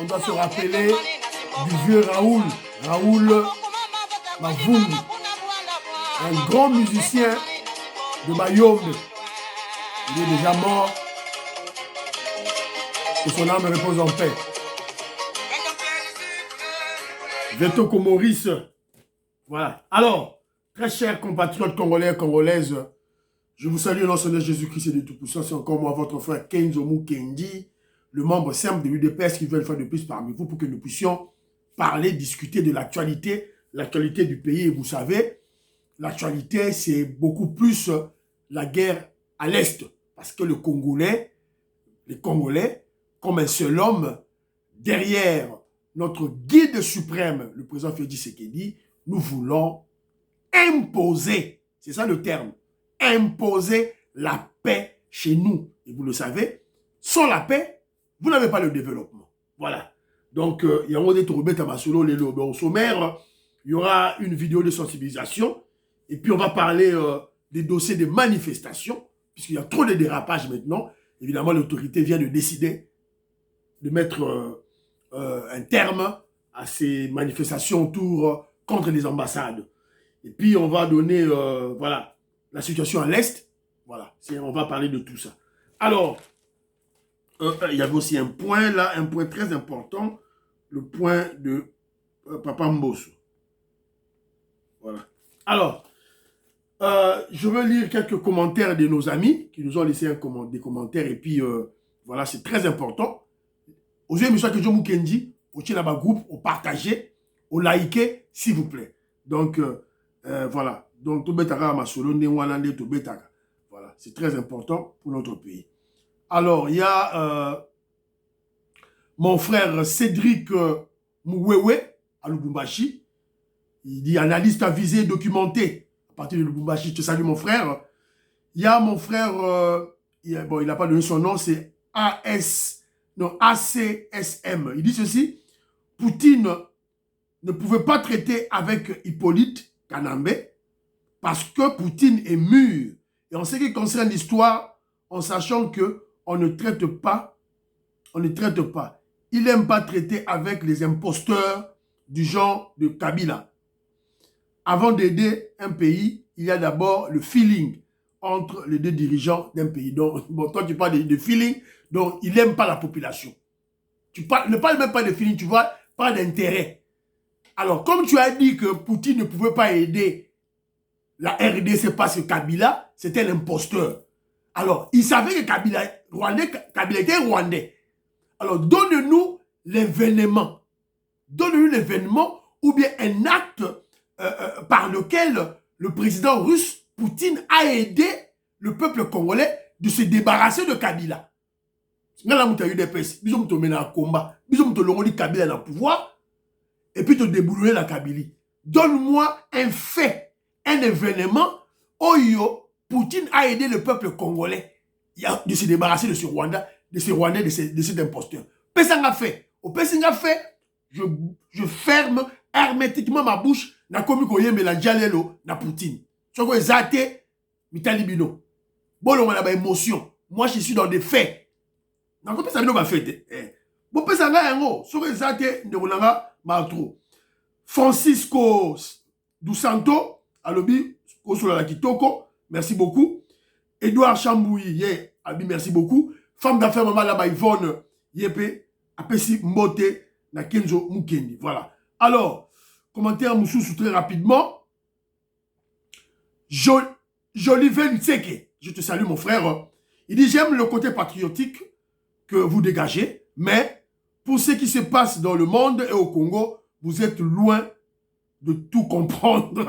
On doit se rappeler du vieux Raoul Mavungi, un grand musicien de Mayombe. Il est déjà mort, que son âme repose en paix. Vetoko Maurice. Voilà. Alors, très chers compatriotes congolais et congolaises, je vous salue au nom de Jésus-Christ et de Tout-Puissant. C'est encore moi, votre frère Kenzo Mukendi, le membre simple de l'UDPS qui veut une fois de plus parmi vous pour que nous puissions parler, discuter de l'actualité du pays. Et vous savez, l'actualité, c'est beaucoup plus la guerre à l'Est. Parce que les Congolais, comme un seul homme, derrière notre guide suprême, le président Félix Tshisekedi, nous voulons imposer, c'est ça le terme, imposer la paix chez nous. Et vous le savez, sans la paix, vous n'avez pas le développement. Voilà. Donc, il y a un au sommaire, il y aura une vidéo de sensibilisation, et puis on va parler des dossiers de manifestations, puisqu'il y a trop de dérapages maintenant. Évidemment, l'autorité vient de décider de mettre un terme à ces manifestations contre les ambassades. Et puis, on va donner, voilà, la situation à l'Est. Voilà, on va parler de tout ça. Alors, il y avait aussi un point là, un point très important, le point de Papa Mbosso. Voilà. Alors, je veux lire quelques commentaires de nos amis qui nous ont laissé des commentaires. Et puis, voilà, c'est très important. Aux yeux de M. Mukendi, au Tchénaba groupe, au partager, au liker, s'il vous plaît. Donc, voilà. Donc, voilà, c'est très important pour notre pays. Alors, il y a mon frère Cédric Mouwewe à Lubumbashi. Il dit analyste avisé, documenté. À partir de Lubumbashi, je te salue mon frère. Il y a mon frère, bon, il n'a pas donné son nom, c'est ACSM. Il dit ceci, Poutine ne pouvait pas traiter avec Hippolyte Kanambe parce que Poutine est mûr. Et en ce qui concerne l'histoire, en sachant que on ne traite pas. Il n'aime pas traiter avec les imposteurs du genre de Kabila. Avant d'aider un pays, il y a d'abord le feeling entre les deux dirigeants d'un pays. Donc, bon, toi, tu parles de feeling, donc il n'aime pas la population. Ne parle même pas de feeling, tu vois, pas d'intérêt. Alors, comme tu as dit que Poutine ne pouvait pas aider la RDC parce que Kabila, c'était l'imposteur. Alors, il savait que Kabila était rwandais. Alors, donne-nous l'événement. Donne-nous l'événement ou bien un acte par lequel le président russe, Poutine, a aidé le peuple congolais de se débarrasser de Kabila. Nous avons eu des personnes, nous avons mené un combat, nous avons mis Kabila dans le pouvoir, et puis te débouler la Kabylie. Donne-moi un fait, un événement, où Poutine a aidé le peuple congolais de se débarrasser de ce Rwandais, de cet imposteur. Pesanga fait. Au Pesanga fait, je ferme hermétiquement ma bouche na komi koyembe la dialelo na Poutine. Soko ezate mitalibino. Bon, on a ba émotion. Moi, je suis dans des faits. Na komi ça ba fait. Bon pesanga yango, soko ezate ndolanga matro. Francisco Dos Santos, alobi Osola la Kitoko, merci beaucoup. Edouard Chambouyi, abi merci beaucoup. Femme d'affaires maman là-bas Yvonne Yepé, apesi Mbote na Kenzo Mukendi. Voilà. Alors, commentaire Moussou très rapidement. Jolivet Ntseke, je te salue mon frère. Il dit j'aime le côté patriotique que vous dégagez, mais pour ce qui se passe dans le monde et au Congo, vous êtes loin de tout comprendre.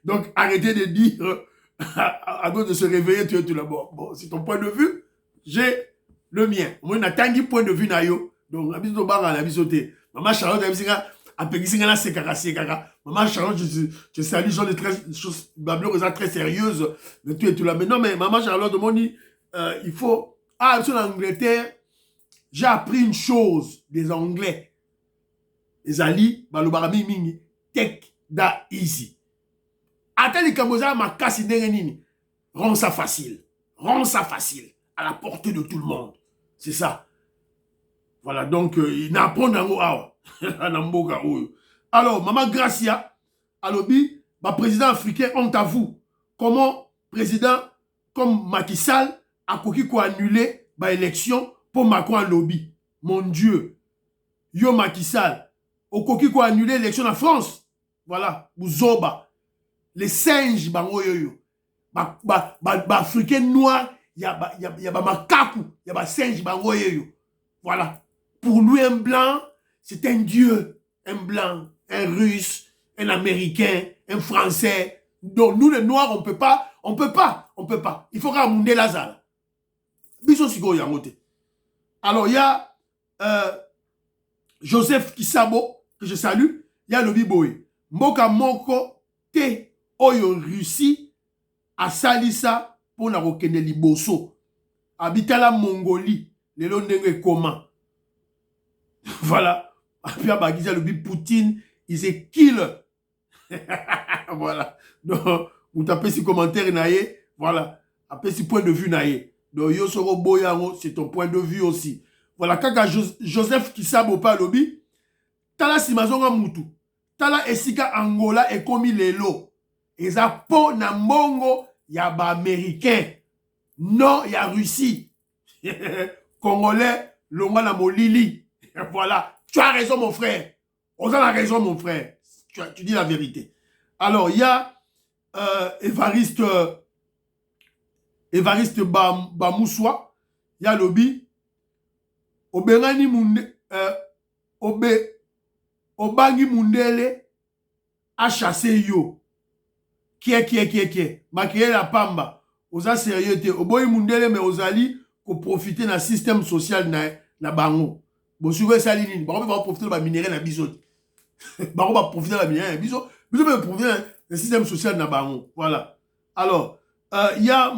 Donc arrêtez de dire à d'autres de se réveiller, tu es tout là-bas. Bon, c'est ton point de vue, j'ai le mien. Moi, je n'ai pas de point de vue. Donc, maman Charlotte, maman Charlotte, je salue, genre de très sérieuse, mais tu es tout là. Mais non, mais maman Charlotte, il faut. Ah, sur l'Angleterre, j'ai appris une chose des Anglais. Les alliés, Balobarami Mingi, take that easy. Attends, Kamoza, ma casse, rends ça facile. Rends ça facile. À la portée de tout le monde. C'est ça. Voilà, donc, il n'a pas alors, Maman Gracia, alobi, président africain, honte à vous. Comment président comme Macky Sall a quoi annuler l'élection pour Macron à lobby? Mon Dieu. Yo Macky Sall, au quoi annuler l'élection en France? Voilà, Bouzoba. Les singes, bango yo. Africain noir, il y a macaque, il y a singe, bango yo. Voilà. Pour lui, un blanc, c'est un dieu. Un blanc, un russe, un américain, un français. Donc, nous, les noirs, on peut pas. Il faut ramener Lazare. Alors, il y a Joseph Kisabo, que je salue. Il y a le Biboé. Moka Moko, te, oyo Russie, a salisa, pour la rokene liboso. Habita la Mongolie, les londres comment. Voilà. Puis à le Poutine, il se kill. Voilà. Donc, vous tapez ce commentaire naïe. Voilà. Après, ce point de vue naïe. Donc, yo soro boyango, c'est ton point de vue aussi. Voilà. Kaka Joseph Kisabo pa lobby. Tala simazonga mutu. Tala esika Angola et komi lelo. Eza po na mbongo ya ba américain. Non, ya Russie. Congolais, longa na molili. Voilà. Tu as raison, mon frère. On a raison, mon frère. Tu dis la vérité. Alors, il y a Évariste Bamoussoua. Il y a Lobby. Oberani Munde. Obangi Mundele a chassé yo. Qui est. Maquillé la pamba. Oza sérieux. Oboyi Mundele, mais Ozali, pour profiter d'un système social na bango. Bon, si vous voulez ça, il va profiter de la minerai na biso. Baro va profiter de la minerai na biso. Biso va profiter du système social na bango. Voilà. Alors, il y a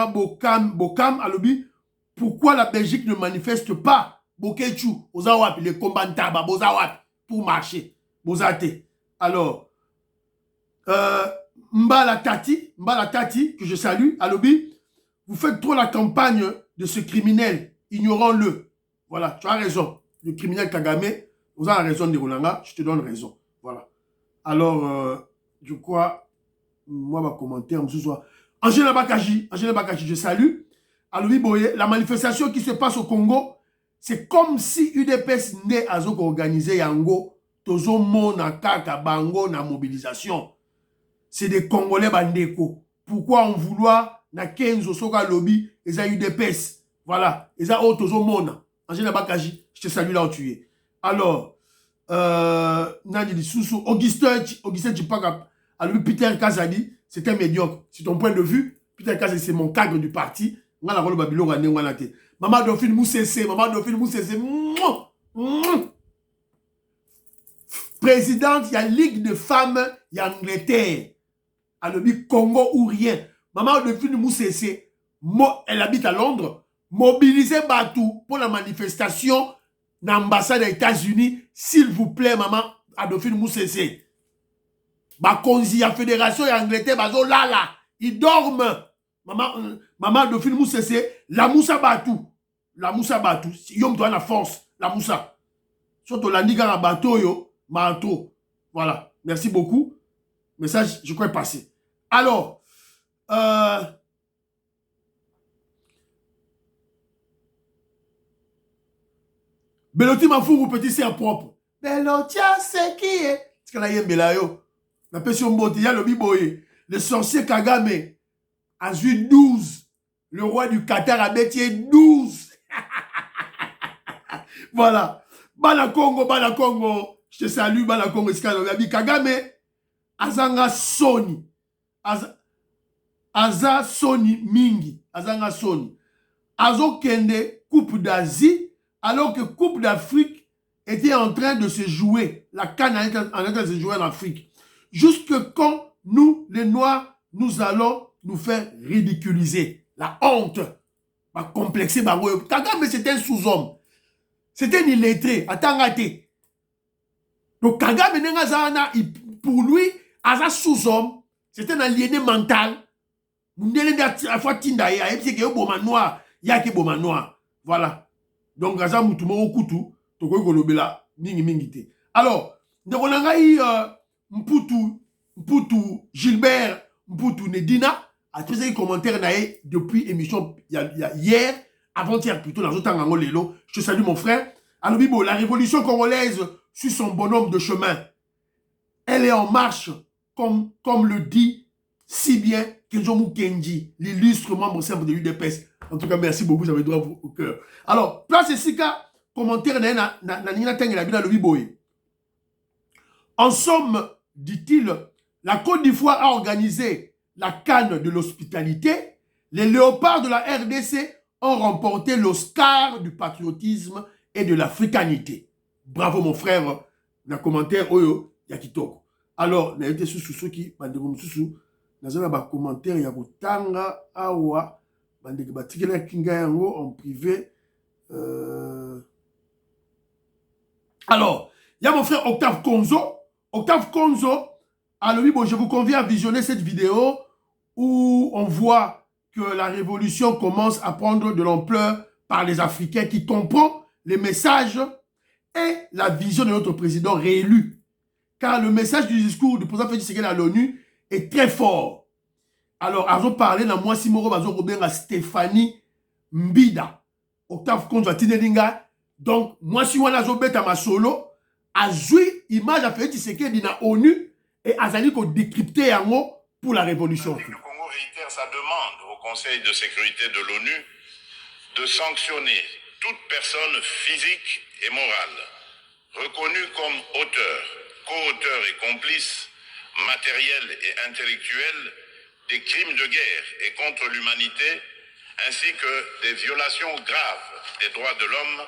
Bokam à l'objet. Pourquoi la Belgique ne manifeste pas Bokechu, Ozawap, les combattants, Bozawap, pour marcher. Bozate. Alors, Mbala Tati, que je salue, à l'objet. Vous faites trop la campagne de ce criminel. Ignorons-le. Voilà, tu as raison. Le criminel Kagame, vous avez raison de Rolanga, je te donne raison. Voilà. Alors, je crois, moi, ma commentaire, ce soir. Angela Bakaji, je salue. Alors, la manifestation qui se passe au Congo, c'est comme si UDPS n'est à organiser Yango, Tozo Mona Kaka Bango na mobilisation. C'est des Congolais bandeko. Pourquoi en vouloir na Kenzo Soka Lobby et ça UDPS? Voilà. Et ça Tozo Mona. Angela Bakaji, je te salue là où tu es. Alors, Augustin Chipaka, alors Peter Kazadi, c'est un médiocre. C'est ton point de vue. Peter Kazadi, c'est mon cadre du parti. Maman Dauphine Moussese. Présidente, il y a Ligue de femmes, il y a Angleterre. Alors, Congo ou rien. Maman Dauphine Moussese, elle habite à Londres. Mobilisez Batou pour la manifestation dans l'ambassade des États-Unis. S'il vous plaît, maman, Adolphine Moussese. Bakonzi, la fédération et Angleterre, là. Ils dorment. Maman Adolphine Moussese, la Moussa Batou. Yom doit la force, la Moussa. Surtout la Liga à bateau, yo, manteau. Voilà. Merci beaucoup. Message, je crois, passé. Alors, Beloti Mafourou, petit sœur propre. Belotia, c'est qui est? C'est qu'il y a un Belayo. La personne monte, il y a le Biboye. Le sorcier Kagame a eu 12. Le roi du Qatar a métier 12. Voilà. Bala Congo. Je te salue, Bala Congo. Kagame, Azanga Sony. Aza Sony Mingi. Azanga Sony. Azo Kende, Coupe d'Asie. Alors que Coupe d'Afrique était en train de se jouer, la CAN en train de se jouer en Afrique. Jusque quand nous, les Noirs, nous allons nous faire ridiculiser. La honte. Va complexer. Kagame, c'était un sous-homme. C'était un illettré. Donc Kagame, pour lui, as un sous-homme, C'est un aliéné mental. Voilà. Donc, Gaza Moutoumoro Koutou, Toko Golobela, Mingi Mingite. Alors, nous avons Mputu Gilbert, Mputu Nedina, a fait des commentaires depuis l'émission hier, avant-hier plutôt, dans le temps Lelo. Je salue mon frère. Alors, Bibo, la révolution congolaise suit son bonhomme de chemin. Elle est en marche, comme le dit si bien Kenjomu Kenji, l'illustre membre simple de l'UDPS. En tout cas, merci beaucoup, j'avais droit au cœur. Alors, place ici, commentaire en somme, dit-il, la Côte d'Ivoire a organisé la canne de l'hospitalité. Les léopards de la RDC ont remporté l'Oscar du patriotisme et de l'africanité. Bravo mon frère, dans le commentaire, Oyo, Yakitoko. Alors, il y a des sous qui, dans un commentaire, il y a Tanga, Awa, en privé. Alors, il y a mon frère Octave Konzo. Octave Konzo, alors oui, bon, je vous convie à visionner cette vidéo où on voit que la révolution commence à prendre de l'ampleur par les Africains qui comprennent les messages et la vision de notre président réélu. Car le message du discours du président Félix Tshisekedi à l'ONU est très fort. Alors, ils ont parlé dans moi, Simoro, ils ont parlé à Stéphanie Mbida. Octave Konzo à Tinelinga. Donc, moi, si on a zobet à ma solo, a joué image à Félix Tshisekedi dans l'ONU et a zali ko décrypter en mot pour la révolution. Le Congo réitère sa demande au Conseil de sécurité de l'ONU de sanctionner toute personne physique et morale reconnue comme auteur, co-auteur et complice matériel et intellectuel des crimes de guerre et contre l'humanité, ainsi que des violations graves des droits de l'homme,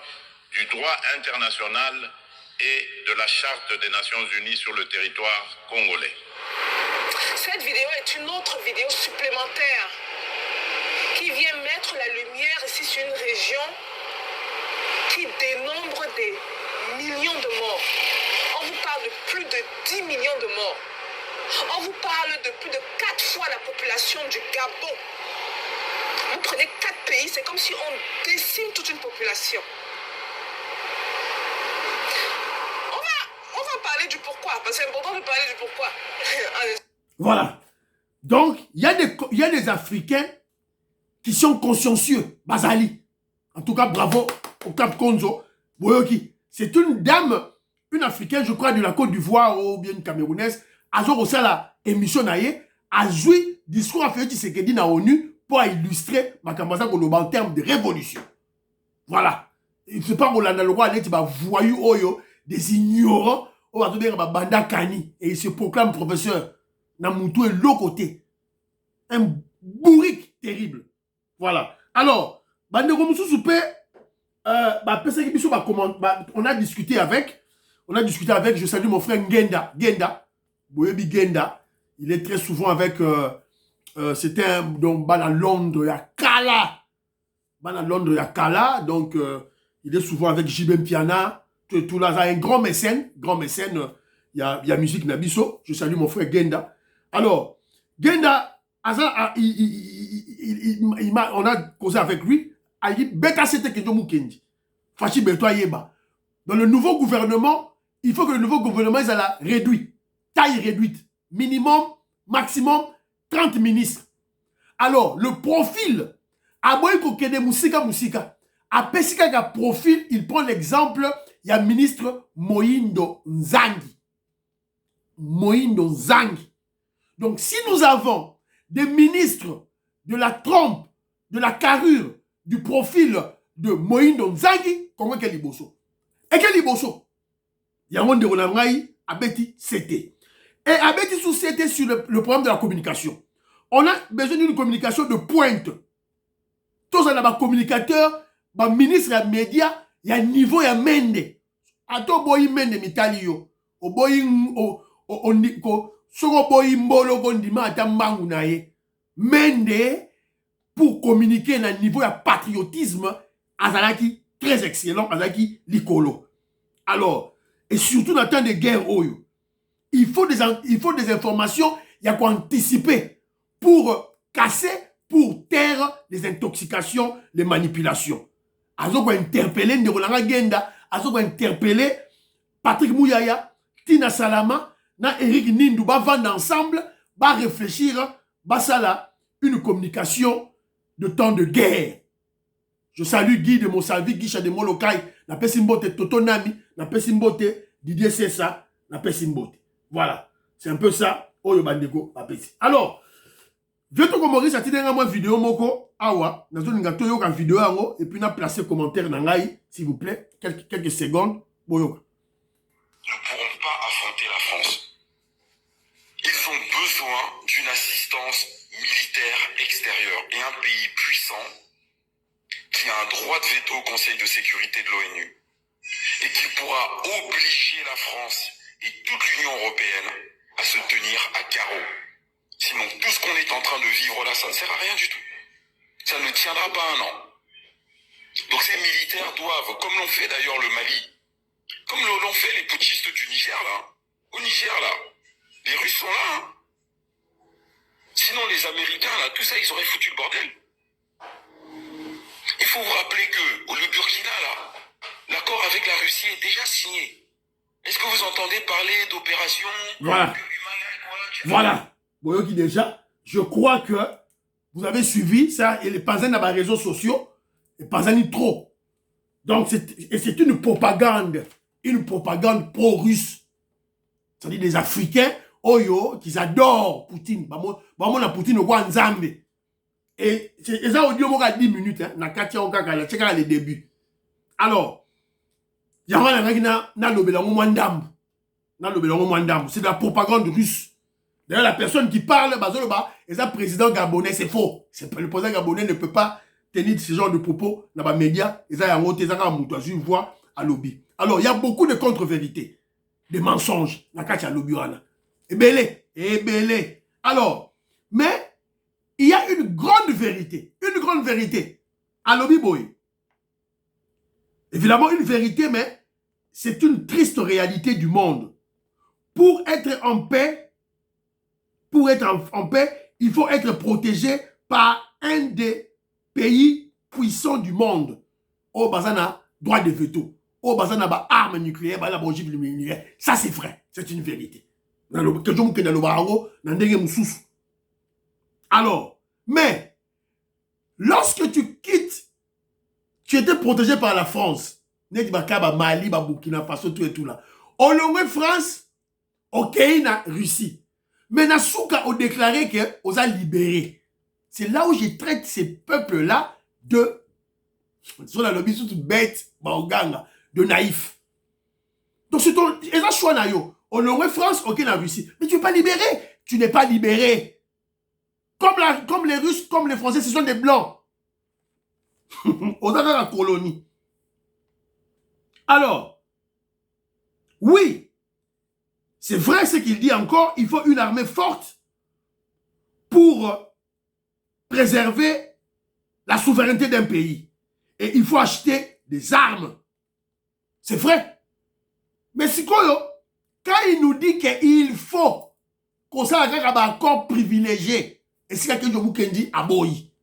du droit international et de la Charte des Nations Unies sur le territoire congolais. Cette vidéo est une autre vidéo supplémentaire qui vient mettre la lumière ici sur une région qui dénombre des millions de morts. On vous parle de plus de 10 millions de morts. On vous parle de plus de 4 fois la population du Gabon. Vous prenez 4 pays, c'est comme si on décime toute une population. On va parler du pourquoi, parce que c'est important de parler du pourquoi. Voilà. Donc, il y a des Africains qui sont consciencieux. Bazali. En tout cas, bravo au Cap Konzo. Boyoki. C'est une dame, une Africaine, je crois, de la Côte d'Ivoire ou bien une Camerounaise. Elle a aussi la émission naïe. A joué discours à Félix Tshisekedi dans l'ONU pour illustrer Makambasa en termes de révolution. Voilà. Il ne faut pas qu'on a le droit d'aller voyou oyo, des ignorants, on va dire Banda Kani. Et il se proclame professeur. Namoutou est l'autre côté. Un bourrique terrible. Voilà. Alors, on a discuté avec, je salue mon frère Ngenda. Boyebi Genda. Il est très souvent avec, c'était un, donc, à Londres, il y a Kala. À Londres, il y a Kala. Donc, il est souvent avec Jibem Piana. Tout là, un grand mécène. Il y a Musique Nabiso. Je salue mon frère Genda. Alors, Genda, on a causé avec lui. Il dit, Beka c'était que Mukendi. Fachi Beto Yeba. Dans le nouveau gouvernement, il faut que le nouveau gouvernement il a réduit. Taille réduite. Minimum, maximum, 30 ministres. Alors, le profil, Aboyko Kede Musika. À Pesika profil, il prend l'exemple, il y a ministre Moïndo Nzangi. Donc, si nous avons des ministres de la trompe, de la carrure, du profil de Moïndo Nzangi, comment qu'elle est bosso? Et qu'elle est bosso? Il y a un monde de Ronangaï, Abeti, c'était. Et Abeti sous c'était sur le problème de la communication. On a besoin d'une communication de pointe. Tous les communicateurs, les ministres et les médias, il y a un niveau, il y a mende. Ato boyi mende mitali yo. O boyi soko boyi mbolo kondima ata mbangu na ye. Mende pour communiquer na niveau de patriotisme azalaki très excellent, azalaki likolo. Alors, et surtout dans le temps de guerre oyo, il faut des informations il y a anticiper pour casser, pour taire les intoxications, les manipulations. Azo interpeller Nderolanga Genda, azo interpeller Patrick Mouyaya, Tina Salama, na Eric Nindou, va vendre ensemble, va réfléchir, va ça une communication de temps de guerre. Je salue Guy de Monsalvi, Guy de Molokai, na Pessimbote Toto Nami, na Pessimbote Didier Sessa, na Pessimbote. Voilà, c'est un peu ça. Oyo Bandeko, alors, je te commence à te dire une vidéo moko awa, na zone ngato yoka vidéo ango et puis na placer commentaire nangai s'il vous plaît, quelques secondes. Boyoka. Ne pourront pas affronter la France. Ils ont besoin d'une assistance militaire extérieure et un pays puissant qui a un droit de veto au Conseil de sécurité de l'ONU et qui pourra obliger la France et toute l'Union européenne à se tenir à carreau. Sinon, tout ce qu'on est en train de vivre là, ça ne sert à rien du tout. Ça ne tiendra pas un an. Donc ces militaires doivent, comme l'ont fait d'ailleurs le Mali, comme l'ont fait les putschistes du Niger là, au Niger là, les Russes sont là. Hein. Sinon les Américains là, tout ça, ils auraient foutu le bordel. Il faut vous rappeler que le Burkina là, l'accord avec la Russie est déjà signé. Est-ce que vous entendez parler d'opération? Voilà. Voilà. Boyoki déjà, je crois que vous avez suivi ça et les Panzans dans les réseaux sociaux, les Panzans trop. Donc c'est une propagande pro-russe. C'est-à-dire des Africains, Oyo, qui adorent Poutine. Bamon na Poutine au Nzambe. Et ça audio moka 10 minutes, hein, na katia okaka, la tcheka le début. Alors, yama na lobelango mwandambu. Na lobelango mwandambu. C'est de la propagande russe. D'ailleurs, la personne qui parle, est un président gabonais, c'est faux. Le président gabonais ne peut pas tenir ce genre de propos dans les médias. Une voix à lobby. Alors, il y a beaucoup de contre-vérités, des mensonges. Et belé. Alors, mais il y a une grande vérité. À lobby boy. Évidemment, une vérité, mais c'est une triste réalité du monde. Pour être en paix, il faut être protégé par un des pays puissants du monde. Au Bazana, droit de veto. Au Bazana, armes nucléaires, la ogive nucléaire. Ça, c'est vrai. C'est une vérité. Alors, mais, lorsque tu quittes, tu étais protégé par la France. Mali, Burkina Faso, tout et tout là. Au long France, ok, na Russie. Mais Nasuka a déclaré qu'on a libéré. C'est là où je traite ces peuples-là de... Sur la lobby, surtout bête, de naïfs. Donc c'est ton... Et ça, choix naïo. On aurait France, ok, la Russie. Mais tu n'es pas libéré. Tu n'es pas libéré. Comme les Russes, comme les Français, ce sont des Blancs. On a la colonie. Alors, oui, c'est vrai ce qu'il dit encore, il faut une armée forte pour préserver la souveraineté d'un pays. Et il faut acheter des armes. C'est vrai. Mais si quand il nous dit qu'il faut qu'on s'en aille à un accord privilégié, et c'est quelque chose qui dit aboyi.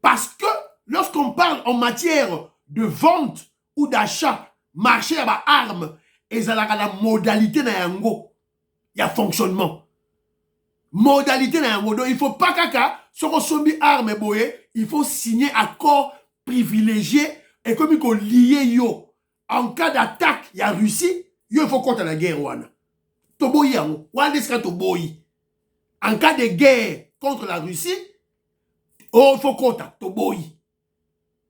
Parce que lorsqu'on parle en matière de vente ou d'achat, marché à armes, et ça la modalité na yango, il y a fonctionnement. Modalité na yango, donc il faut pas kaka, sur un sombi arme boye, il faut signer accord privilégié et comme il faut lier yo. En cas d'attaque, il y a Russie, yo il faut contre la guerre wana. Toboyi yango, wana sera toboyi. En cas de guerre contre la Russie, oh il faut contre toboyi.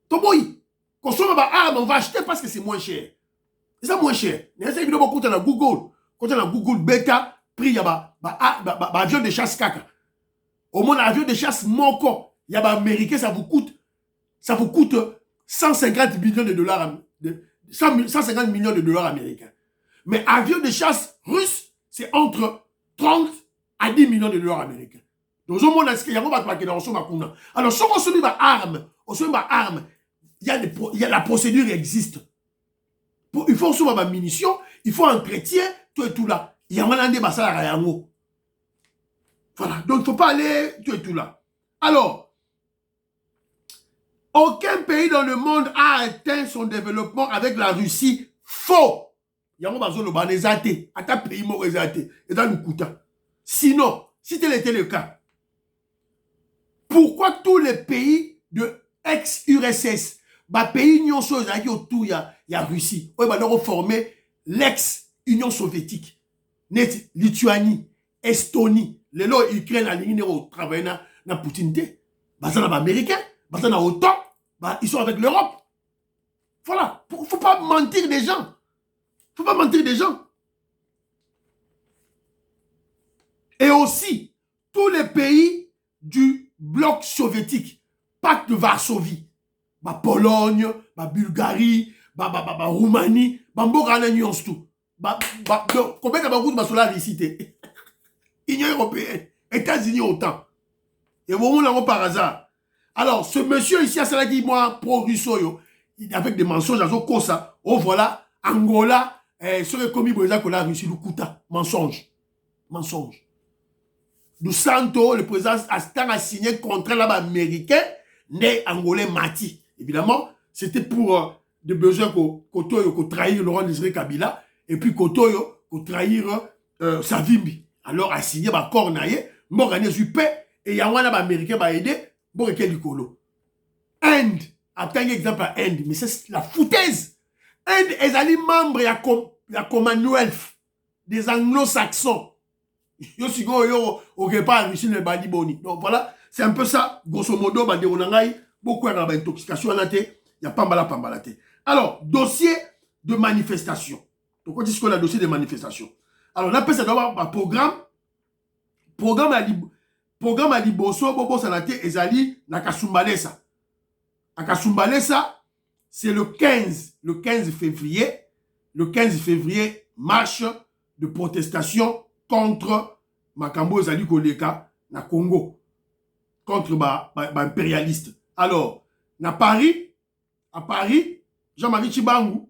Quand on va arme, on va acheter parce que c'est moins cher. C'est ça moins cher. Mais c'est évidemment quand on a Google. Quand on a Google bêta, prix, il y a avion de chasse caca. Au moins, l'avion de chasse moko, il y a américain, ça vous coûte 150 millions de dollars, 150 millions de dollars américains. Mais avion de chasse russe, c'est entre 30 à 10 millions de dollars américains. Donc, au moins, il y a un paquet dans le monde. Alors, si on se met arme, il y a la procédure existe. Il faut souvent ma munitions, il faut un chrétien, tout et tout là. Il y a un des bassala rayango. Voilà, donc il ne faut pas aller tout là. Alors, aucun pays dans le monde a atteint son développement avec la Russie. Faux. Yango bazo lo banezate, ata pays mo rezate, et dans le kouta. Sinon, si tel était le cas, pourquoi tous les pays de ex-URSS, bah pays union soviétique autour ya Russie, ouais bah leur former l'ex-Union soviétique, net Lituanie, Estonie, les lots Ukraine à l'Union au travail na Poutine té, bah ça na américain, bah ça na OTAN, bah ils sont avec l'Europe. Voilà, faut pas mentir des gens. Faut pas mentir des gens. Et aussi, tous les pays du bloc soviétique, pacte de Varsovie, bah Pologne, bah Bulgarie, bah Roumanie, bah Mbogana nuance tout. Combien de route bah cela récité? Union européenne, États-Unis autant. Et vous là par hasard. Alors, ce monsieur ici, c'est là qui moi pro-russo, avec des mensonges dans son cosa. Oh voilà, Angola. Serait commis pour que la Russie le coûta. Mensonge. Mensonge. Du Santo, le président a signé un contrat là-bas américain, né angolais Mati. Évidemment, c'était pour des besoins qu'on trahir Laurent Désiré Kabila, et puis qu'on trahir Savimbi. Alors, a signé un accord naïe, m'a gagné du paix, et il y a un américain qui a aidé, pour qu'il y ait du colo. Inde, à un exemple à Inde, mais c'est la foutaise. Inde est allé membre de la Commonwealth des anglo-saxons. Yo sigo yo ok pas Russie ne bandi boni. Donc voilà, c'est un peu ça grosso modo bande onangai beaucoup à intoxication en athée, il y a pambala té. Alors, dossier de manifestation. Donc on dit qu'on a dossier de manifestation. Alors, on appelle ça d'abord un programme à liboso bobo sanate ezali na Kasumbalesa. À Kasumbalesa, c'est le 15 février. Le 15 février, marche de protestation contre Makambo Zali Koleka na Congo. Contre impérialiste. Alors, à Paris, Jean-Marie Tchibangu.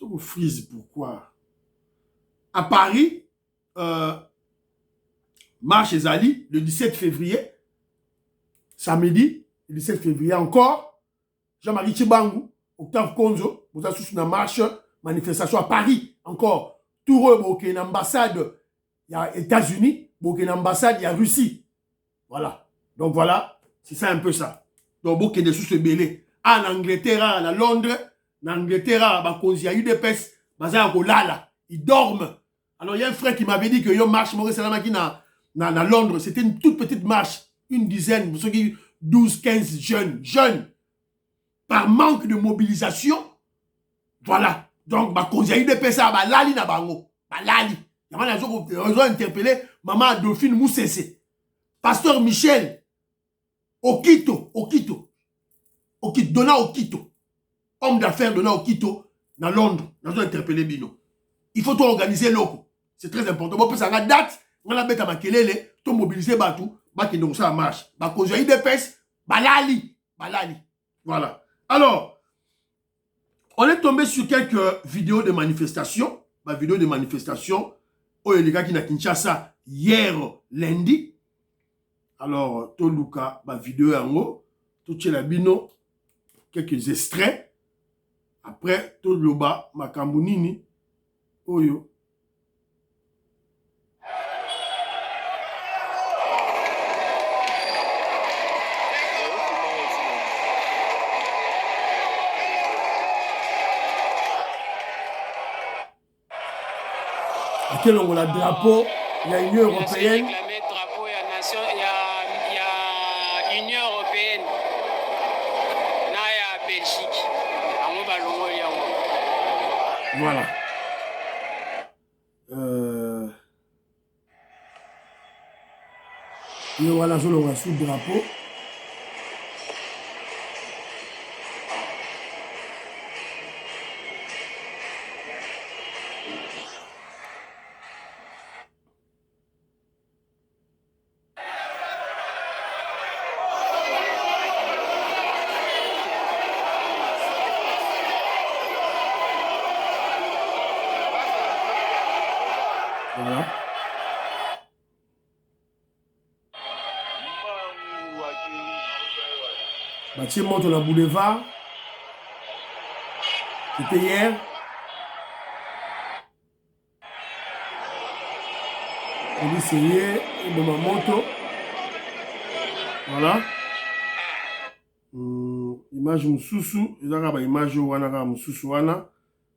Je vous frise pourquoi. À Paris, marche Zali le 17 février. Samedi. Le 17 février encore, Jean-Marie Tchibangu, Octave Konzo, vous avez une marche, manifestation à Paris, encore. Tout eux, il y a une ambassade, il y a États-Unis, il y a une ambassade, il y a Russie. Voilà. Donc voilà, c'est ça un peu ça. Donc, il y a des sous belés. En Angleterre, à Londres, en Angleterre, il y a eu des pestes, ils dorment. Alors, il y a un frère qui m'avait dit que yo marche, Maurice Salamaki, à Londres, c'était une toute petite marche, une dizaine, vous savez, 12, 15 jeunes, par manque de mobilisation, voilà. Donc, il y a eu des personnes, lali na bango, lali. Ils ont interpellé maman Dauphine Moussese, pasteur Michel, Okito, Donna Okito, homme d'affaires Donna Okito, dans Londres, ils ont interpellé Bino. Il faut tout organiser loco. C'est très important. Bon, ça a date, on a bête à makelele, tout mobiliser batou. Qui donc ça marche. Quand j'ai eu des pestes, balali. Voilà. Alors, on est tombé sur quelques vidéos de manifestations. Vidéo de manifestation. Oh, les gars qui n'a Kinshasa hier lundi. Alors, tout Luka, vidéo en haut. Tout chez la bino. Quelques extraits. Après, tout le bas, ma Kambounini. Oh yo. Quel on a drapeau, il y a Union européenne. Drapeau, il y a Union européenne. Il y a Belgique. Voilà. Et voilà, je le sous le drapeau. Voilà. Mathieu monte dans le boulevard. C'était hier. Policier et de ma moto. Voilà. Image Moussoussou. Image Wana Moussoussou Wana.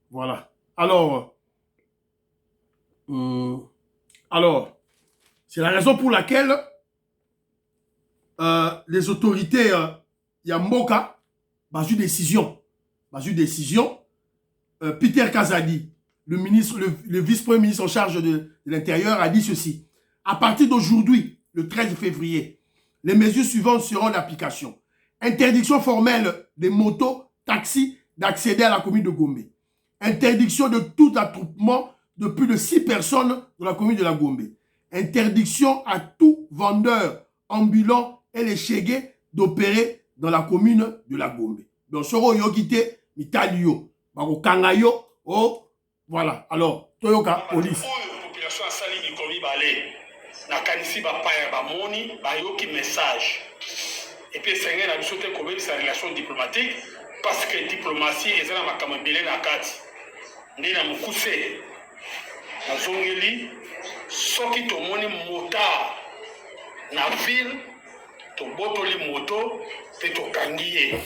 Voilà. Alors, c'est la raison pour laquelle les autorités Yamboka, basent une décision. Peter Kazadi, le vice-premier ministre en charge de l'Intérieur, a dit ceci. À partir d'aujourd'hui, le 13 février, les mesures suivantes seront d'application. Interdiction formelle des motos, taxis d'accéder à la commune de Gombe. Interdiction de tout attroupement de plus de 6 personnes dans la commune de la Gombe. Interdiction à tout vendeur ambulant et les chégués d'opérer dans la commune de la Gombe. Donc, soro yokite mitalio, bako kangayo, oh, voilà. Alors, Toyoka, police. Population a sali du Komi Balé. Na kanisi ba paya ba moni, ba yoki message. Et puis, c'est un abusé comme sa relation diplomatique, parce que diplomatie est un makamabile na kati. Ndi na mukuse. Na zongeli, soki to moni motard na ville, to botoli moto, pe to kangiye.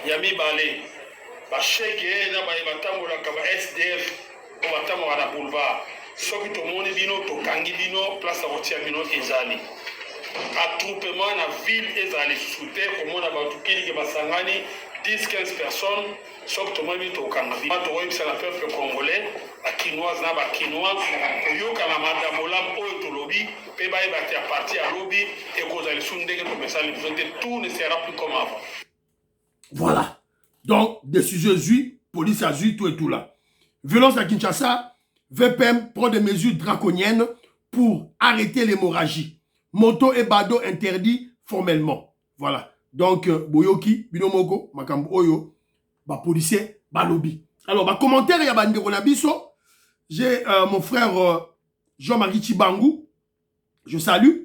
Yami balé. Ba cheke na ba batambola ka ba SDF, ko batambola na boulevard. Soki to moni bino to kangi bino, place à rotia bino ezali. Attroupement na ville ezali soute comme on a batukili ke basangani 10-15 personnes sauf to mami to kanga bi to web ça la peuple congolais a quinoise na ba quinois yoka na madamolam o to lobby pe ba à partir à lobby et kozali sunde ke to message tout ne sera plus comme avant. Voilà. Donc décision zui, police a zui tout et tout là. Violence à Kinshasa, VPM prend des mesures draconiennes pour arrêter l'hémorragie. Moto et bado interdit formellement. Voilà. Donc, Boyoki, Binomoko, Makambo Oyo, ba policier, ba lobby. Alors, ba commentaire, il y a Bande Ronabiso. J'ai mon frère Jean-Marie Chibangou. Je salue.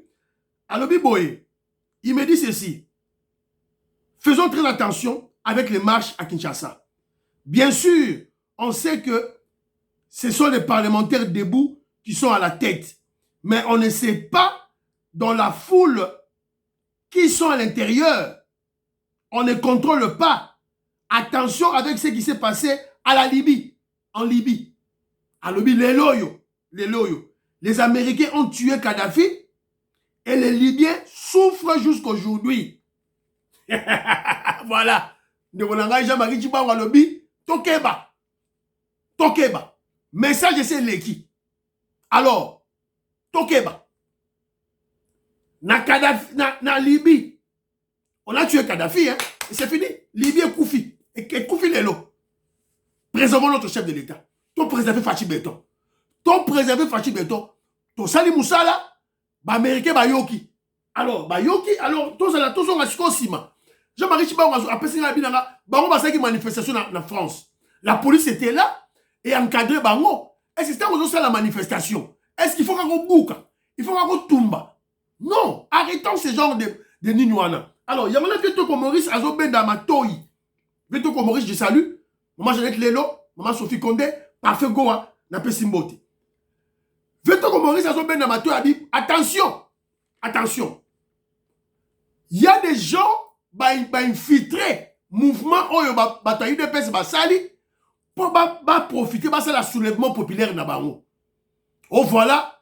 À lobby Boye, il me dit ceci. Faisons très attention avec les marches à Kinshasa. Bien sûr, on sait que ce sont les parlementaires debout qui sont à la tête. Mais on ne sait pas dans la foule qui sont à l'intérieur. On ne contrôle pas. Attention avec ce qui s'est passé à la Libye. En Libye. À Libye, les loyaux. Les Américains ont tué Kadhafi et les Libyens souffrent jusqu'aujourd'hui. Voilà. Jean-Marie Chibango à Libye. Tokeba. Message c'est l'équipe. Alors, Tokeba. Na Libye, on a tué Kadhafi, hein, et c'est fini. Libye est Koufi. Et Koufi Lelo. Préservons notre chef de l'État. Ton préservé Fachi Beton. Ton Sali Moussala, ba Américain ba Yoki. Alors, tous sont à Sima. Jean-Marie Chibango a passé la binanga, ba on va faire une manifestation en France. La police était là et encadré bango. Est-ce que c'était aussi la manifestation? Est-ce qu'il faut qu'on boucle? Il faut qu'on tombe? Non, arrêtons ce genre de Ninouana. Alors, il y a maintenant Veto Komoris, Azoben Damatoi. Veto Komoris, je salue. Maman Jeannette Lelo, maman Sophie Condé, Parfait Goa, Napé Simbote. Veto Komoris, Azoben Damatoi a dit attention. Il y a des gens qui infiltrer mouvement bataille de pèse basali pour profiter de la soulèvement populaire na bango. Oh voilà,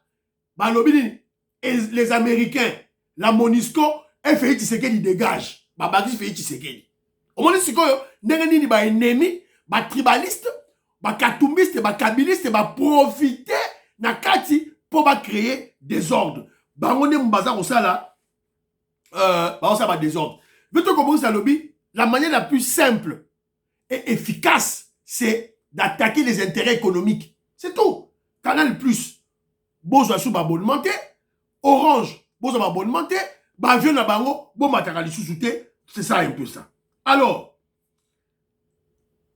et les Américains, la Monisco, et Félix Tshisekedi dégage. Babaki Félix Tshisekedi. Au moins, c'est que nous avons des ennemis, des tribalistes, des katumbistes, des kabilistes, qui profiter na kati pour créer des ordres. On est bazar au sala, on des ordres. Veto commencer à lobby, la manière la plus simple et efficace, c'est d'attaquer les intérêts économiques. C'est tout. Canal Plus, besoin sous abonnementé. Orange, bon abonnementé, avion na bango, bon matériel sous-souté, c'est ça un peu ça. Alors,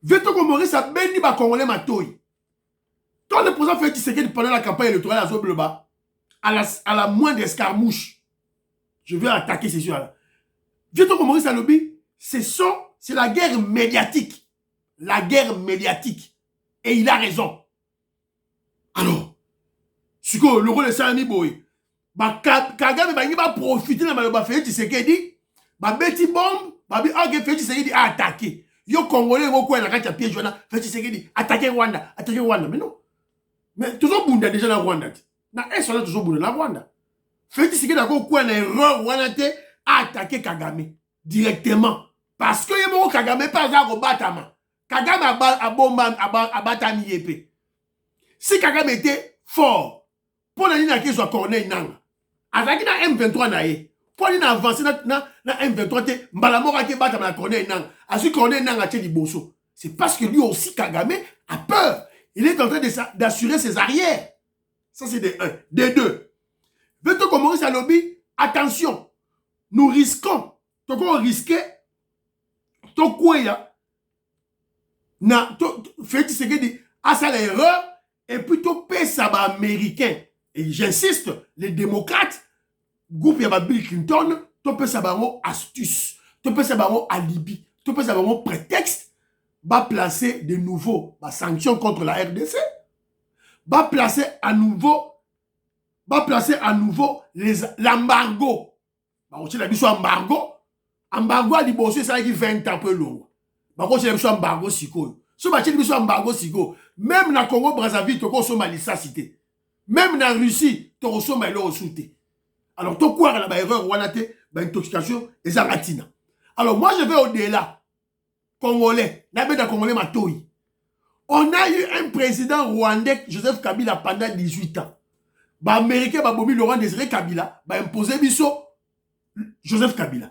Veto Komoris a béni ba Congolais matoi. Quand le président fait Tshisekedi pendant la campagne électorale à Zobleba, à la moindre escarmouche, je vais attaquer ces gens-là. Vieux comme Maurice Alobi, c'est la guerre médiatique. La guerre médiatique. Et il a raison. Alors, ce que le rôle de Sani Boy, Kagame va profiter de la Félix Tshisekedi, Betty Bombe, Félix Tshisekedi a attaqué. Yo Congolais, vous quoi, la piège, Félix Tshisekedi, attaquer Rwanda. Mais non. Mais toujours Bunda déjà la Rwanda. Na est toujours Bunda la Rwanda. Félix Tshisekedi a quoi, une erreur, Rwanda a attaqué Kagame directement. Parce que Yemo Kagame pas à Robatama. Kagame a bomba à Batami Yepé. Si Kagame était fort, pour la ligne qui soit Corneille Nanga, avec la M23 naïe, pour aller avancer na M23, Mbalamora qui bat à Corneille Nanga, à ce Corneille Nanga tient du bosso. C'est parce que lui aussi, Kagame a peur. Il est en train d'assurer ses arrières. Ça, c'est des 1. Des 2. Veut-on commencer à lobby? Attention, nous risquons. Donc, on risquait. Donc, quoi, Félix Tshisekedi a ça l'erreur. Et plutôt pesa ba américain. Et j'insiste, les démocrates, groupe ya Bill Clinton, to pesa ba astuce, to pesa ba alibi, to pesa ba prétexte, va placer de nouveau sanctions contre la RDC, va placer à nouveau l'embargo. On sait la embargo à libosser ça qui 20 ans peu long. On sait la embargo siko. So ba cheli biso embargo siko. Même na Congo Brazzaville to ko soma cité. Même na Russie to soma lo souté. Alors to quoi la ba erreur wana te ba intoxication et zaratina. Alors moi je vais au-delà. Congolais, na beda Congolais matoi. On a eu un président rwandais Joseph Kabila pendant 18 ans. Ba américain ba bomi Laurent Désiré Kabila ba imposer biso Joseph Kabila.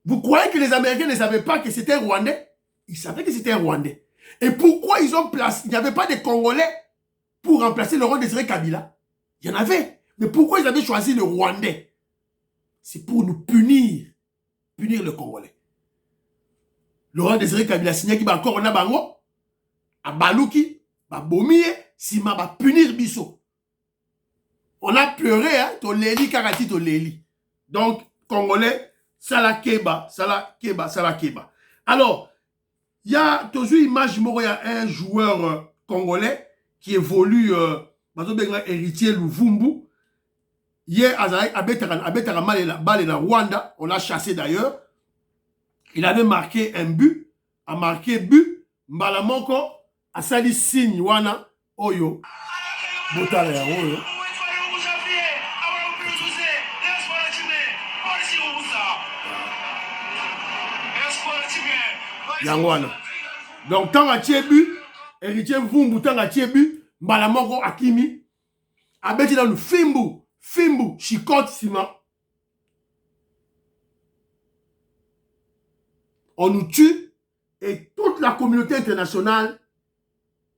Vous croyez que les Américains ne savaient pas que c'était un Rwandais? Ils savaient que c'était un Rwandais. Et pourquoi ils ont placé... Il n'y avait pas de Congolais pour remplacer Laurent Désiré Kabila. Il y en avait. Mais pourquoi ils avaient choisi le Rwandais? C'est pour nous punir. Punir le Congolais. Laurent Désiré Kabila signé qui va encore on a bango. A balouki. Ba bomie. Sima va punir biso. On a pleuré, hein. To leli karati to leli. Donc, Congolais, sala keba. Alors, il y a toujours une image, il y a un joueur congolais qui évolue, héritier Luvumbu. Hier, Abetara Malela Rwanda, on l'a chassé d'ailleurs. Il avait marqué un but, a marqué but, Mbalamoko, a sali signe wana, oyo. Botale oyo. Yangwana. Donc, tant à Tiebu, héritier Vumbu, tant à Tiebu, Mbalamoko Akimi, abeti dans le Fimbu, Chicote Sima. On nous tue et toute la communauté internationale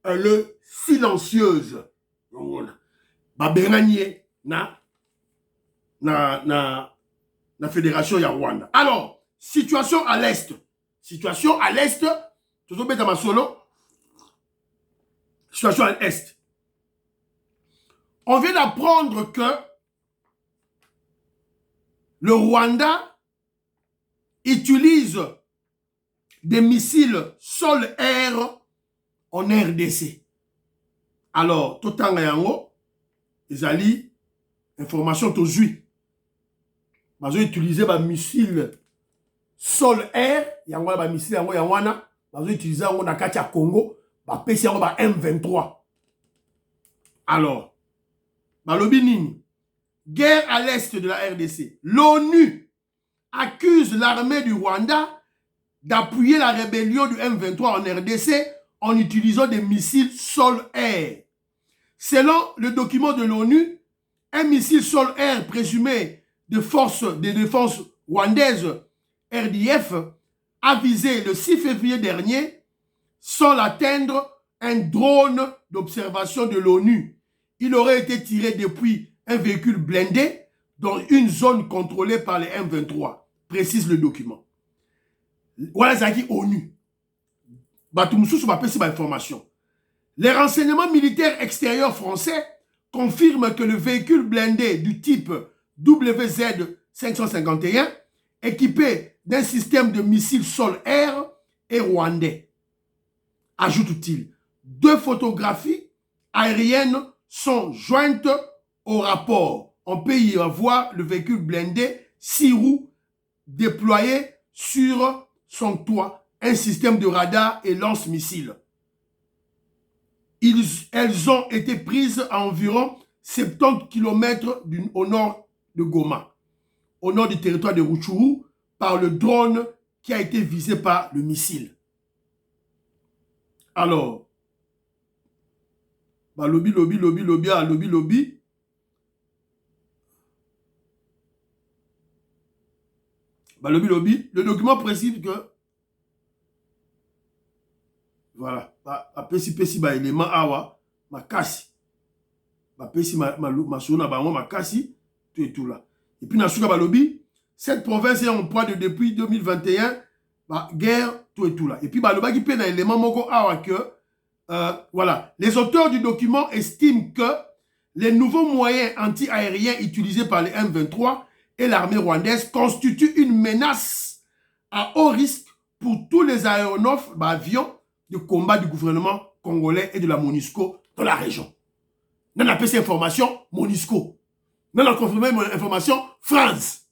elle est silencieuse. Baberanie na fédération ya Rwanda. Alors, situation à l'est. Situation à l'est, toujours bien dans ma solo. Situation à l'est. On vient d'apprendre que le Rwanda utilise des missiles sol-air en RDC. Alors, tout le temps, ils allaient information tout suite. Ils ont utilisé des missiles sol-air, il y a un missile, il y a utilisé dans Katia Congo, il M23. Alors, guerre à l'est de la RDC. L'ONU accuse l'armée du Rwanda d'appuyer la rébellion du M23 en RDC en utilisant des missiles sol-air. Selon le document de l'ONU, un missile sol-air présumé de forces de défense rwandaises RDF a visé le 6 février dernier sans atteindre un drone d'observation de l'ONU. Il aurait été tiré depuis un véhicule blindé dans une zone contrôlée par les M23, précise le document. Voilà ça qui est ONU. Les renseignements militaires extérieurs français confirment que le véhicule blindé du type WZ-551, équipé d'un système de missiles sol-air est rwandais. Ajoute-t-il, 2 photographies aériennes sont jointes au rapport. On peut y voir le véhicule blindé 6 roues déployé sur son toit, un système de radar et lance-missiles. Elles ont été prises à environ 70 km au nord de Goma, au nord du territoire de Rutshuru, par le drone qui a été visé par le missile. Alors, lobby. Le document précise que voilà, pesi ba élément awa makasi. Pesi ma sona bango makasi tout et tout là. Et puis nasuka ba lobby, cette province est en proie depuis 2021 guerre tout et tout là. Et puis ba loba qui peut dans élément moko awa que voilà, les auteurs du document estiment que les nouveaux moyens anti-aériens utilisés par les M23 et l'armée rwandaise constituent une menace à haut risque pour tous les aéronefs, avions de combat du gouvernement congolais et de la MONUSCO dans la région. Nous avons ces informations MONUSCO. Nous avons confirmé l'information France.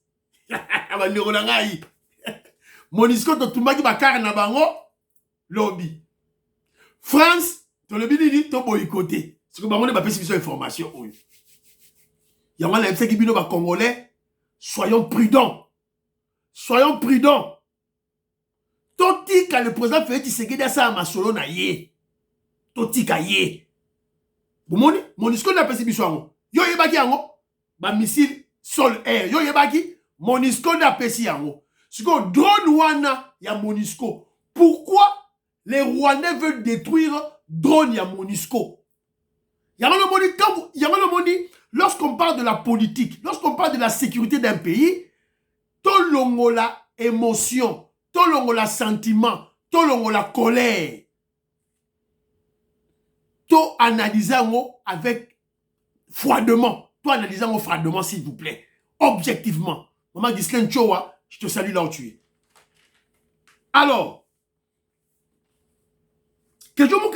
MONUSCO, tout le monde qui lobby. France, tu le dit, tu boycotté. C'est que on n'a pas ces informations. Il y a un qui dit Congolais, soyons prudents. Soyons prudents. Toti ka le président Félix Tshisekedi a ça à Masolo na ye. Toti ka ye. Bomoni, MONUSCO n'a pas ces biso. Yo yebaki yango, ba missile sol air. Yo yebaki, MONUSCO n'a pas ces yango. C'est que drone wana ya MONUSCO. Pourquoi les Rwandais veulent détruire drone ya MONUSCO? Lorsqu'on parle de la politique, lorsqu'on parle de la sécurité d'un pays, tout l'ongo la émotion, tout l'ongo la sentiment, tout l'ongo la colère, tout analyser avec froidement, tout analyser froidement s'il vous plaît, objectivement. Maman Ghislaine Chowa, je te salue là où tu es. Alors, que je me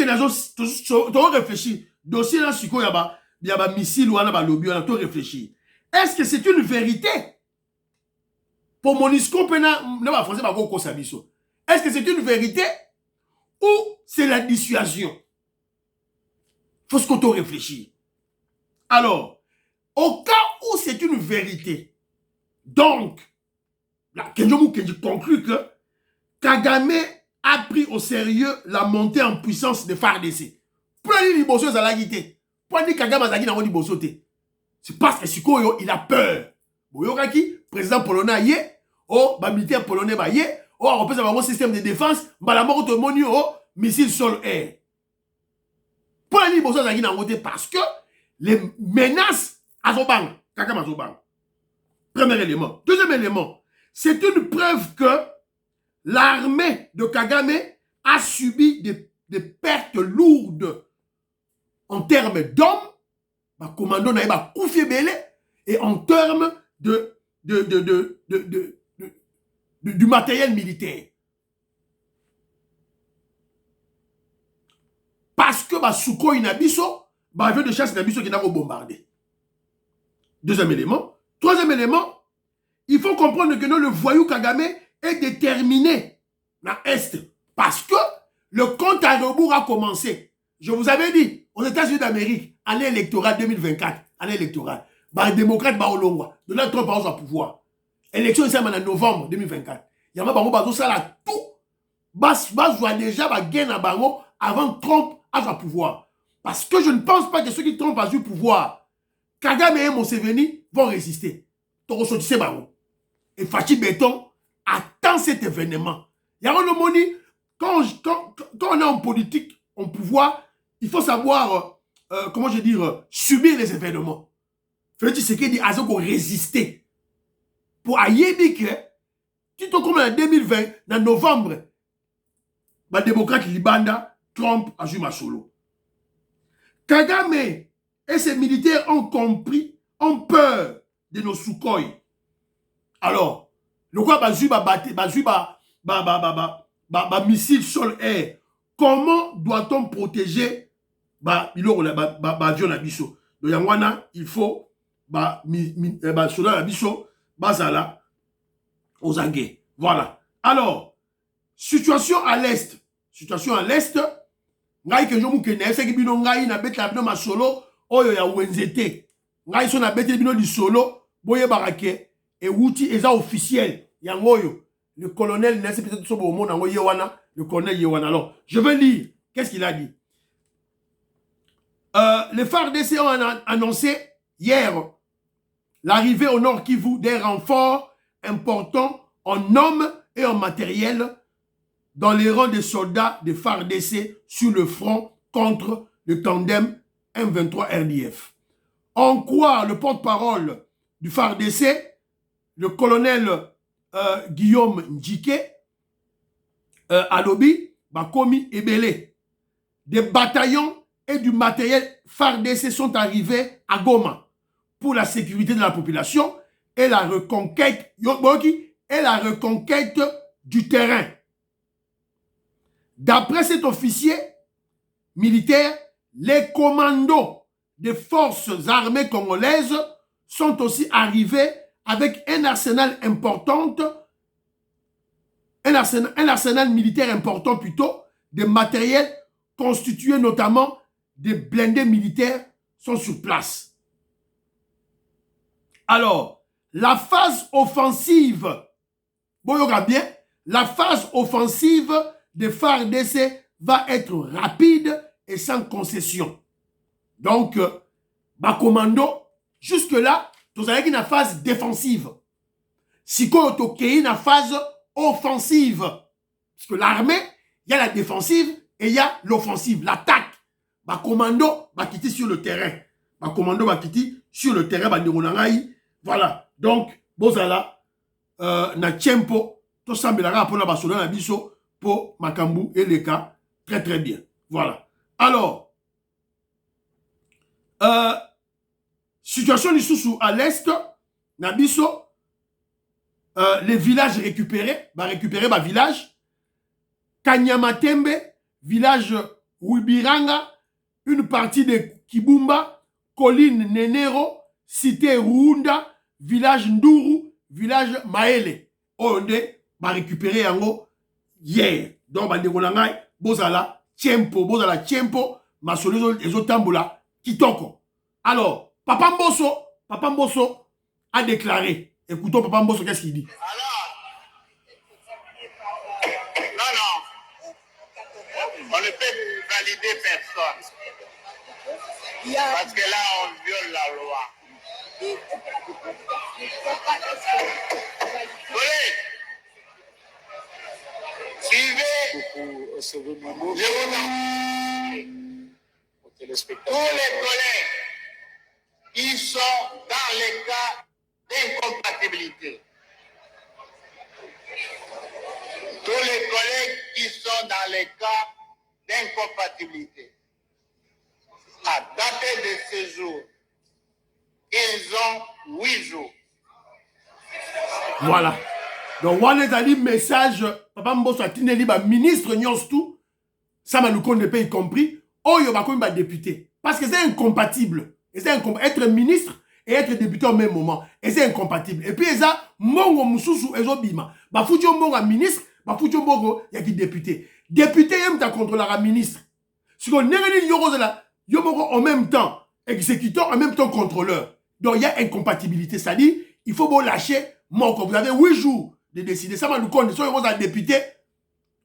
tu réfléchir. Dossier là, il y a un missile ou un lobby, on a réfléchi. Est-ce que c'est une vérité? Pour MONUSCO, est-ce que c'est une vérité ou c'est la dissuasion? Il faut ce qu'on réfléchit. Alors, au cas où c'est une vérité, donc, là, je conclue que Kagame a pris au sérieux la montée en puissance de FARDC. Pour aller liboso zalagité. Pour dire Kagame azagi na wodi bosote. C'est parce que Sikoyo il a peur. Boyokaki, président polonais yé, ba militaire polonais ba yé, représente un système de défense, la mort de moni missile sol air. Pour aller liboso zalagi na wodi parce que les menaces azobang, Kagame azobang. Premier élément. Deuxième élément, c'est une preuve que l'armée de Kagame a subi des pertes lourdes en termes d'hommes, commando naïba Koufi Belé, et en termes du matériel militaire. Parce que Sukhoi Inabiso, avion de chasse Inabiso qui n'a pas bombardé. Deuxième élément. Troisième élément, il faut comprendre que le voyou Kagame est déterminé dans l'Est. Parce que le compte à rebours a commencé. Je vous avais dit, aux États-Unis d'Amérique, année électorale 2024, année électorale, les démocrates, Donald Trump va au pouvoir. Élection ici en novembre 2024. Il y a un ça là tout. Voit déjà gain à Bango avant Trump à son pouvoir. Parce que je ne pense pas que ceux qui Trump a eu pouvoir, Kagame et Museveni vont résister. Et Fachi Béton attend cet événement. Il y a un moni, quand on est en politique, en pouvoir, il faut savoir, comment je dire, subir les événements. Félix Tshisekedi a résister. Pour ayebi que, tout comme en 2020, en novembre, le démocrate Libanda, Trump a joué Masolo. Kagame et ses militaires ont compris, ont peur de nos Sukhoi. Alors, Le quoi missile sol-air. Comment doit-on protéger avion na biso? Donc yangwana, il faut soldat na biso bazala aux anguets. Voilà. Alors, situation à l'est. Situation à l'est. Ngai ke jomu ke na seki bino ngai na betla bino masolo oyo ya wenzete. Ngai so na betla bino di solo boye barake et wuti eza officiel yangoyo. Le colonel Nesse peut-être sobo au monde Yewana, le colonel Yewana. Alors, je vais lire. Qu'est-ce qu'il a dit? Les FARDC ont annoncé hier l'arrivée au Nord Kivu des renforts importants en hommes et en matériel dans les rangs des soldats des FARDC sur le front contre le tandem M23 RDF. En quoi le porte-parole du FARDC, le colonel Guillaume Ndjike, Alobi, Bakomi et Belé. Des bataillons et du matériel FARDC sont arrivés à Goma pour la sécurité de la population et la reconquête du terrain. D'après cet officier militaire, les commandos des forces armées congolaises sont aussi arrivés avec un arsenal militaire important plutôt, des matériels constitués notamment des blindés militaires sont sur place. Alors, la phase offensive, bien, la phase offensive des FARDC va être rapide et sans concession. Donc, commando, jusque-là, vous avez une phase défensive. Si vous avez une phase offensive, parce que l'armée, il y a la défensive et il y a l'offensive, l'attaque. Commando va quitter sur le terrain. Commando va quitter sur le terrain. Voilà. Donc, bozala, na tiempo, tout ça, mais la rapport na basola na biso pour Makambu et les cas. Très, très bien. Voilà. Alors, situation du sous à l'est, na biso, les villages récupérés, village. Kanyamatembe, village Wibiranga, une partie de Kibumba, colline Nenero, cité Ruunda, village Nduru, village Maele. Onde, récupérer yango hier. Donc, bozala tiempo, masolo ezotambola kitoko. Alors, Papa Mbosso a déclaré. Écoutons Papa Mbosso, qu'est-ce qu'il dit? On ne peut valider personne. Parce que là, on viole la loi. Suivez tous les collègues qui sont dans les cas d'incompatibilité. Tous les collègues qui sont dans les cas d'incompatibilité. À dater de ce jour, ils ont 8 jours. Voilà. Donc, on a dit message, Papa Mbosso a tineli ba ministre Nyonstu, ça m'a nous connaît pas y compris, Oyo ba comme ba député. Parce que c'est incompatible. Être ministre et être député au même moment. Et c'est incompatible. Et puis, ça, mongo mususu ezobima. Ba foutu mongo ministre, ba foutu mongo yaki député. Député yem ta contre la ministre. Si on n'est yoro de la yomogo en même temps exécutant, en même temps contrôleur. Donc il y a incompatibilité. C'est-à-dire, il faut vous lâcher mon corps. Vous avez 8 jours de décider. Ça m'a nous compte. Soit vous êtes député,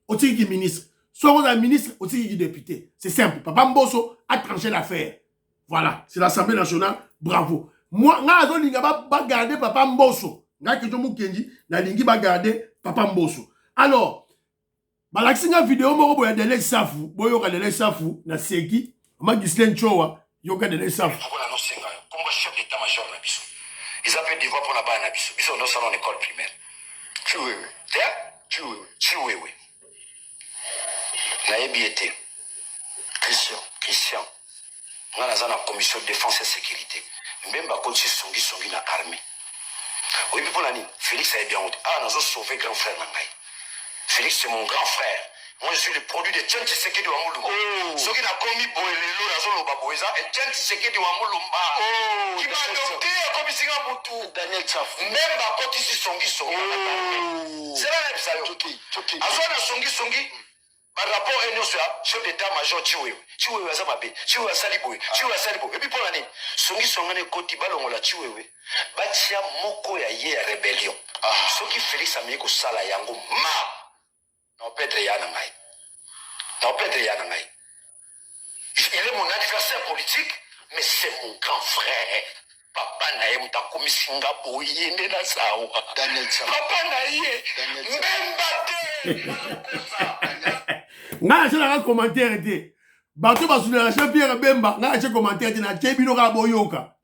au titre qui ministre. Soit vous êtes ministre, au titre qui député. C'est simple. Papa Mbosso a tranché l'affaire. Voilà. C'est l'Assemblée nationale. Bravo. Moi, je vais garder Papa Mbosso. Je vais garder Papa Mbosso. Alors, balaksinga vidéo moko boya dele safu boyoka dele safu na seki ma Ghislaine Chowa yoka dele safu tukona no senga comme chef d'état major na biso ils appellent devoir pour la base na biso biso no salon école primaire tu oui na ebiete Christian ngana za na commission de défense et sécurité mbemba konsi songi na armée Oui, mais pour l'année, Félix a bien honte. Ah, nous avons sauvé grand frère Nangaï. Félix, c'est mon grand frère. Moi, je suis le produit de Tchèque Tshisekedi Wamulumba. Ce qui n'a commis Boelelo, Razolo Baboisa, et Tchèque Tshisekedi Wamulumba. Qui m'a adopté comme Singa Moutou. Daniel Tsafou. Même à côté ici, Songi Songi. C'est là, ça y est. À soi, Songi Songi. Par rapport à nous, chef d'état-major Chiwewe. Chiwewe a Zamabe. Chiwewe a Saliboui. Chiwewe a Saliboui. Et puis pour l'année, Songi Songane Koti Balongola Chiwewe. Batia Moko ya ye rébellion. Ce qui Félix Amiko Sala Yango Ma. Non, Pedre Yanamai. Non, Pedre Yanamai. Il est mon adversaire politique, mais c'est mon grand frère. Papa Naye Mutakomi Singapour, Yende Nasawa. Daniel Tsam. Papa Naye. Même Bate. Nga je la commentaire était. Bato ba soulever Jean-Pierre Bemba, nga je commentaire était na Chebino ka boyoka.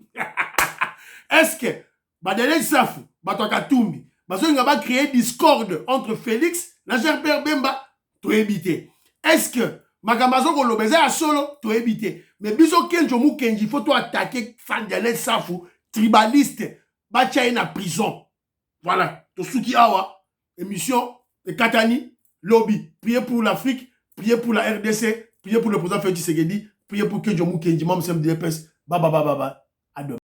Est-ce que Daniel Safou, Bato Katumbi, baso nga ba créer discorde entre Félix na Jean-Pierre Bemba to éviter. Est-ce que Magamazo ko lobeza solo to éviter. Mais biso Kenjo mu Kenji faut to attaquer fan Daniel Safou, tribaliste, ba tia na prison. Voilà, to suki awa émission de Katani Lobby, priez pour l'Afrique. Priez pour la RDC, priez pour le président Félix Tshisekedi, priez pour Kenjo Mukenji, Mam Sem DPS, baba. À demain.